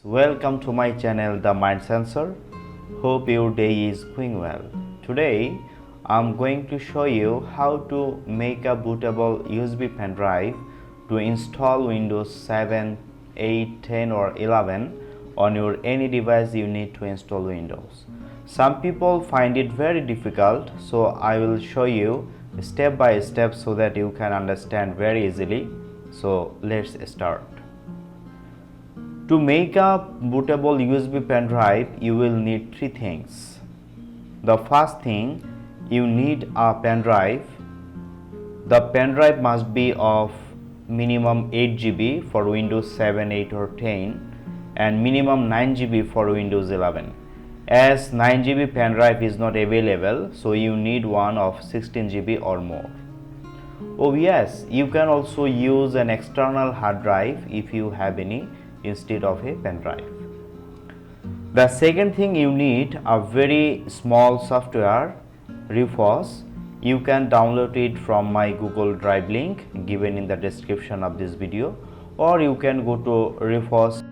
welcome to my channel The Mind Sensor. Hope your day is going well. Today I'm going to show you how to make a bootable USB pen drive to install Windows 7, 8, 10 or 11 on your any device you need to install Windows. Some people find it very difficult, so I will show you step by step so that you can understand very easily. So let's start. To make a bootable USB pen drive, you will need three things. The first thing, you need a pen drive. The pen drive must be of minimum 8 GB for Windows 7, 8 or 10 and minimum 9 GB for Windows 11. As 9 GB pen drive is not available, so you need one of 16 GB or more. Oh yes, you can also use an external hard drive if you have any instead of a pen drive. The second thing, you need a very small software, Rufus. You can download it from my Google Drive link given in the description of this video, or you can go to Rufus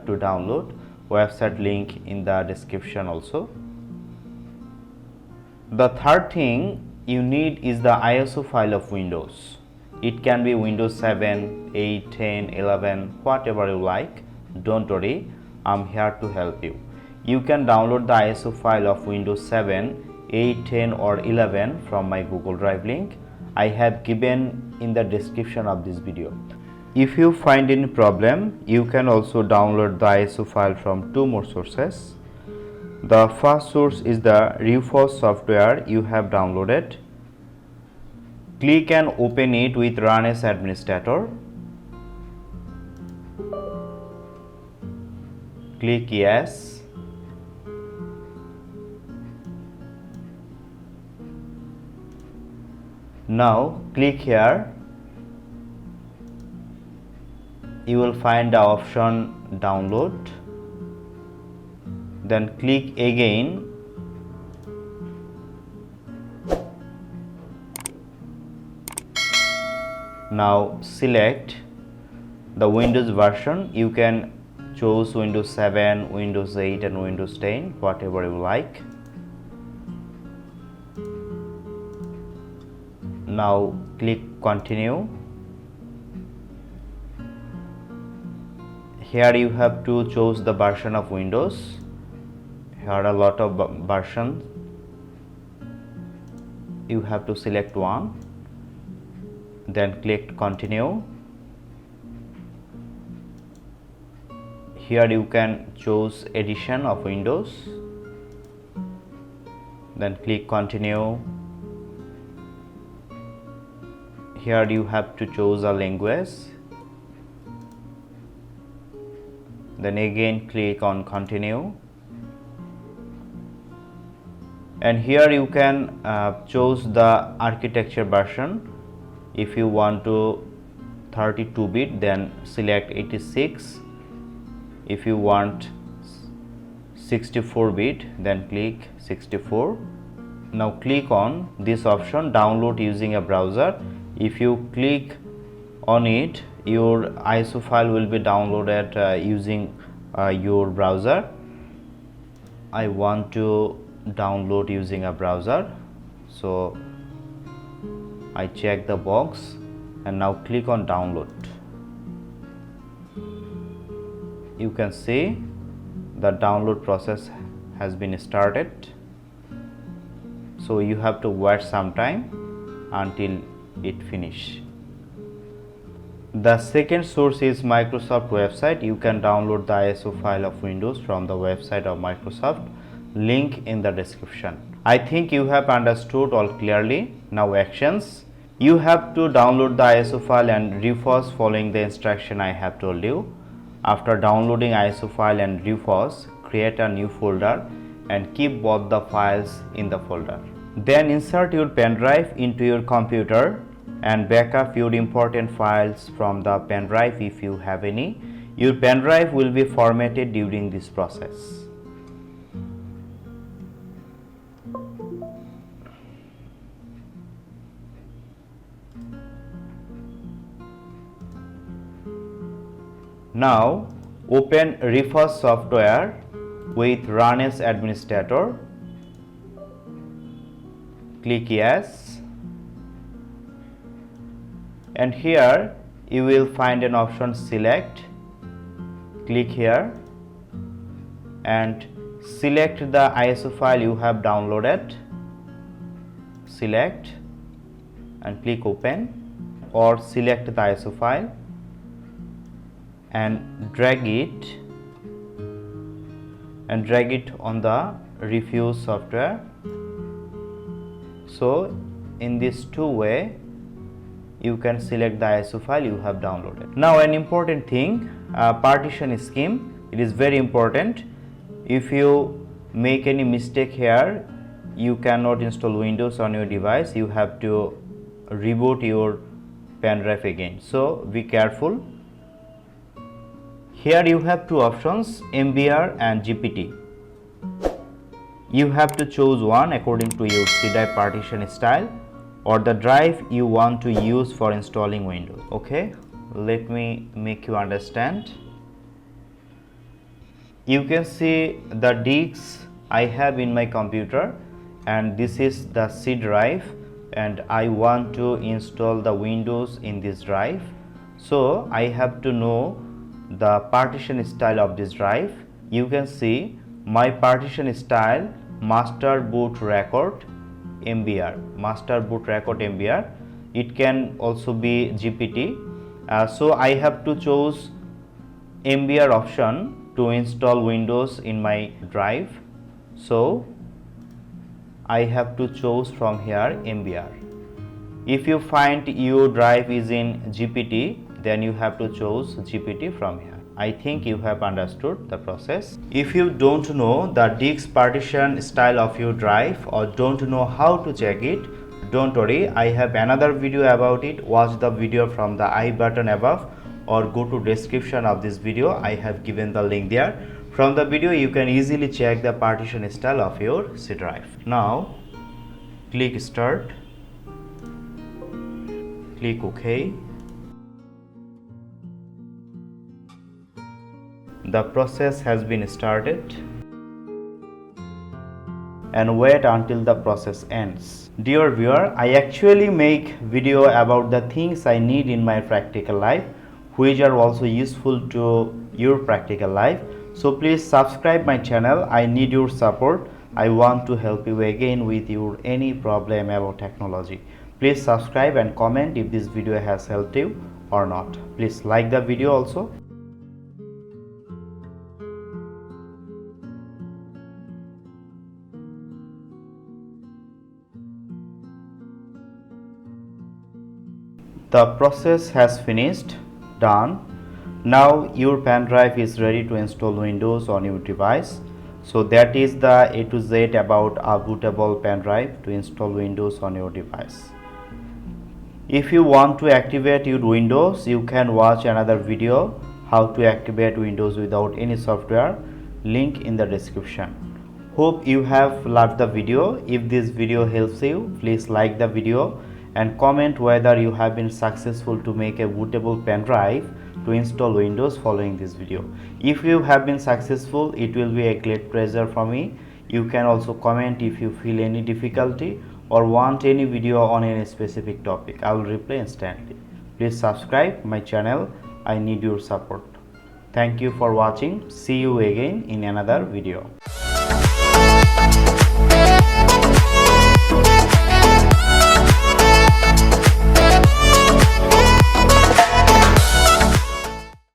to download, website link in the description also. The third thing you need is the ISO file of Windows. It can be Windows 7, 8, 10, 11, whatever you like. Don't worry, I'm here to help you. You can download the ISO file of Windows 7, 8, 10 or 11 from my Google Drive link. I have given in the description of this video. If you find any problem, you can also download the ISO file from two more sources. The first source is the Rufus software you have downloaded. Click and open it with Run as Administrator. Click Yes. Now click here. You will find the option Download. Then click again. Now select the Windows version. You can choose Windows 7, Windows 8 and Windows 10, whatever you like. Now click Continue. Here you have to choose the version of Windows. Here are a lot of versions. You have to select one. Then click Continue. Here you can choose edition of Windows. Then click Continue. Here you have to choose a language. Then again click on Continue. And here you can choose the architecture version. If you want to 32-bit, then select 86. If you want 64-bit, then click 64. Now click on this option, Download using a browser. If you click on it, your ISO file will be downloaded using your browser. I want to download using a browser, so I check the box and now click on Download. You can see the download process has been started, so you have to wait some time until it finish. The second source is Microsoft website. You can download the ISO file of Windows from the website of Microsoft, link in the description. I think you have understood all clearly. Now actions. You have to download the ISO file and Rufus following the instruction I have told you. After downloading ISO file and Rufus, create a new folder and keep both the files in the folder. Then insert your pen drive into your computer and back up your important files from the pen drive if you have any. Your pen drive will be formatted during this process. Now Open Refresh software with Run as administrator. Click yes. And here you will find an option select. Click here and select the ISO file you have downloaded. Select and click open, or select the ISO file and drag it on the Refresh software. So in this two way you can select the ISO file you have downloaded. Now an important thing, partition scheme. It is very important. If you make any mistake here, you cannot install Windows on your device. You have to reboot your pen drive again. So be careful. Here you have two options, MBR and GPT. You have to choose one according to your C drive partition style or the drive you want to use for installing Windows. Okay, let me make you understand. You can see the disks I have in my computer, and this is the C drive, and I want to install the Windows in this drive. So I have to know the partition style of this drive. You can see my partition style master boot record MBR, master boot record MBR. It can also be GPT. So I have to choose MBR option to install Windows in my drive. So I have to choose from here MBR. If you find your drive is in GPT, then you have to choose GPT from here. I think you have understood the process. If you don't know the disk partition style of your drive or don't know how to check it, don't worry, I have another video about it. Watch the video from the I button above or go to description of this video. I have given the link there. From the video you can easily check the partition style of your C drive. Now click start, click OK. The process has been started and wait until the process ends. Dear viewer, I actually make video about the things I need in my practical life, which are also useful to your practical life. So please subscribe my channel. I need your support. I want to help you again with your any problem about technology. Please subscribe and comment if this video has helped you or not. Please like the video also. The process has finished, done. Now your pen drive is ready to install Windows on your device. So that is the A to Z about a bootable pen drive to install Windows on your device. If you want to activate your Windows, you can watch another video how to activate Windows without any software, link in the description. Hope you have loved the video. If this video helps you, please like the video and comment whether you have been successful to make a bootable pen drive to install Windows following this video. If you have been successful, it will be a great pleasure for me. You can also comment if you feel any difficulty or want any video on any specific topic. I will reply instantly. Please subscribe my channel. I need your support. Thank you for watching. See you again in another video.